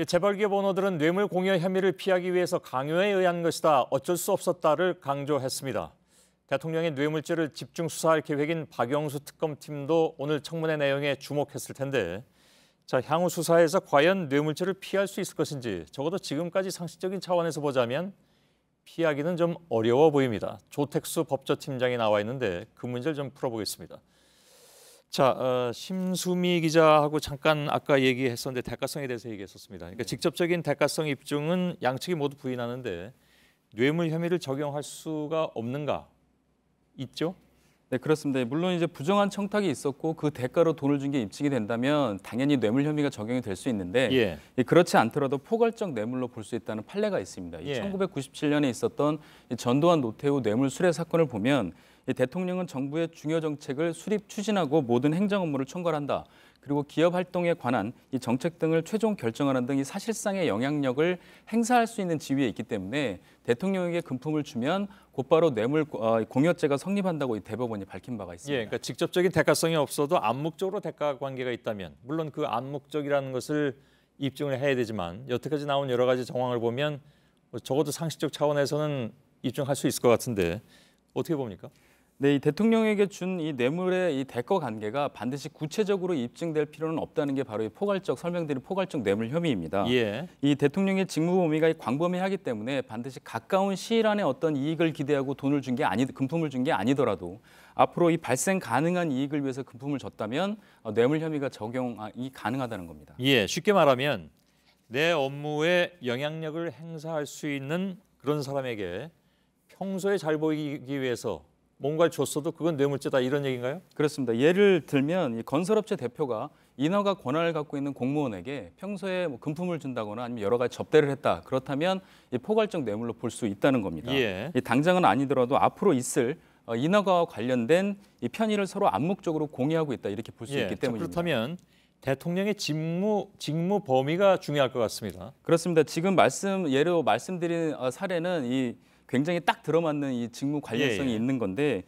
재벌기업 오너들은 뇌물 공여 혐의를 피하기 위해서 강요에 의한 것이다. 어쩔 수 없었다를 강조했습니다. 대통령의 뇌물죄를 집중 수사할 계획인 박영수 특검팀도 오늘 청문회 내용에 주목했을 텐데 향후 수사에서 과연 뇌물죄를 피할 수 있을 것인지 적어도 지금까지 상식적인 차원에서 보자면 피하기는 좀 어려워 보입니다. 조택수 법조팀장이 나와 있는데 그 문제를 좀 풀어보겠습니다. 심수미 기자하고 잠깐 아까 얘기했었는데 대가성에 대해서 얘기했었습니다. 그러니까 직접적인 대가성 입증은 양측이 모두 부인하는데 뇌물 혐의를 적용할 수가 없는가? 있죠? 네, 그렇습니다. 물론 이제 부정한 청탁이 있었고 그 대가로 돈을 준 게 입증이 된다면 당연히 뇌물 혐의가 적용이 될 수 있는데 그렇지 않더라도 포괄적 뇌물로 볼 수 있다는 판례가 있습니다. 1997년에 있었던 전두환 노태우 뇌물 수뢰 사건을 보면 대통령은 정부의 중요 정책을 수립 추진하고 모든 행정 업무를 총괄한다. 그리고 기업 활동에 관한 이 정책 등을 최종 결정하는 등 이 사실상의 영향력을 행사할 수 있는 지위에 있기 때문에 대통령에게 금품을 주면 곧바로 뇌물 공여죄가 성립한다고 이 대법원이 밝힌 바가 있습니다. 그러니까 직접적인 대가성이 없어도 암묵적으로 대가 관계가 있다면 물론 그 암묵적이라는 것을 입증을 해야 되지만 여태까지 나온 여러 가지 정황을 보면 적어도 상식적 차원에서는 입증할 수 있을 것 같은데 어떻게 봅니까? 네, 이 대통령에게 준 이 뇌물의 이 대가 관계가 반드시 구체적으로 입증될 필요는 없다는 게 바로 이 설명드린 포괄적 뇌물 혐의입니다. 이 대통령의 직무 범위가 광범위하기 때문에 반드시 가까운 시일 안에 어떤 이익을 기대하고 금품을 준 게 아니더라도 앞으로 이 발생 가능한 이익을 위해서 금품을 줬다면 뇌물 혐의가 적용이 가능하다는 겁니다. 쉽게 말하면 내 업무에 영향력을 행사할 수 있는 그런 사람에게 평소에 잘 보이기 위해서 뭔가를 줬어도 그건 뇌물죄다 이런 얘기인가요? 그렇습니다. 예를 들면 이 건설업체 대표가 인허가 권한을 갖고 있는 공무원에게 평소에 금품을 준다거나 아니면 여러 가지 접대를 했다. 그렇다면 이 포괄적 뇌물로 볼 수 있다는 겁니다. 이 당장은 아니더라도 앞으로 있을 인허가와 관련된 이 편의를 서로 암묵적으로 공유하고 있다 이렇게 볼 수 있기 때문입니다. 그렇다면 대통령의 직무 범위가 중요할 것 같습니다. 그렇습니다. 지금 예로 말씀드린 사례는 이 굉장히 딱 들어맞는 이 직무 관련성이 있는 건데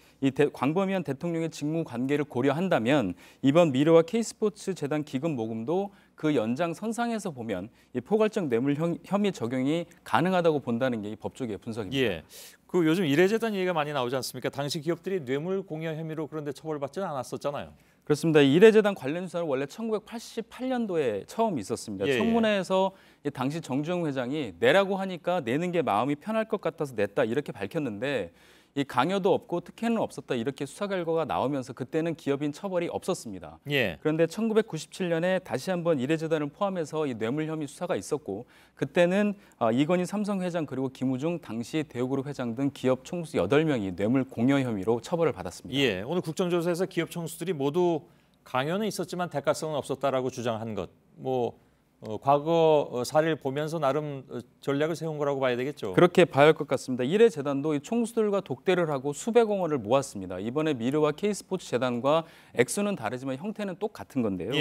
광범위한 대통령의 직무 관계를 고려한다면 이번 미래와 K스포츠 재단 기금 모금도 그 연장선상에서 보면 이 포괄적 뇌물 혐의 적용이 가능하다고 본다는 게 이 법조계의 분석입니다. 그 요즘 이래재단 얘기가 많이 나오지 않습니까? 당시 기업들이 뇌물 공여 혐의로 그런데 처벌받지는 않았었잖아요. 그렇습니다. 이래재단 관련 수사는 원래 1988년도에 처음 있었습니다. 청문회에서 당시 정주영 회장이 내라고 하니까 내는 게 마음이 편할 것 같아서 냈다 이렇게 밝혔는데 이 강요도 없고 특혜는 없었다 이렇게 수사 결과가 나오면서 그때는 기업인 처벌이 없었습니다. 그런데 1997년에 다시 한번 이래재단을 포함해서 이 뇌물 혐의 수사가 있었고 그때는 이건희 삼성 회장 그리고 김우중 당시 대우그룹 회장 등 기업 총수 8명이 뇌물 공여 혐의로 처벌을 받았습니다. 오늘 국정조사에서 기업 총수들이 모두 강요는 있었지만 대가성은 없었다라고 주장한 것. 과거 사례를 보면서 나름 전략을 세운 거라고 봐야 되겠죠. 그렇게 봐야 할 것 같습니다. 이래재단도 이 총수들과 독대를 하고 수백억 원을 모았습니다. 이번에 미르와 K스포츠 재단과 액수는 다르지만 형태는 똑같은 건데요.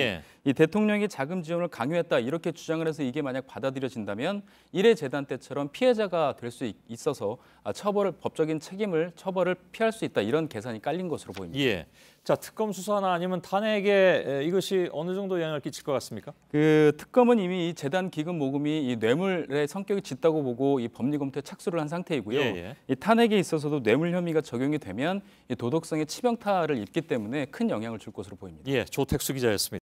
이 대통령이 자금 지원을 강요했다 이렇게 주장을 해서 이게 만약 받아들여진다면 이래재단 때처럼 피해자가 될 수 있어서 법적인 처벌을 피할 수 있다 이런 계산이 깔린 것으로 보입니다. 특검 수사나 아니면 탄핵에 이것이 어느 정도 영향을 끼칠 것 같습니까? 그 특검은 이미 이 재단 기금 모금이 이 뇌물의 성격이 짙다고 보고 이 법리 검토에 착수를 한 상태이고요. 이 탄핵에 있어서도 뇌물 혐의가 적용이 되면 이 도덕성의 치명타를 입기 때문에 큰 영향을 줄 것으로 보입니다. 조택수 기자였습니다.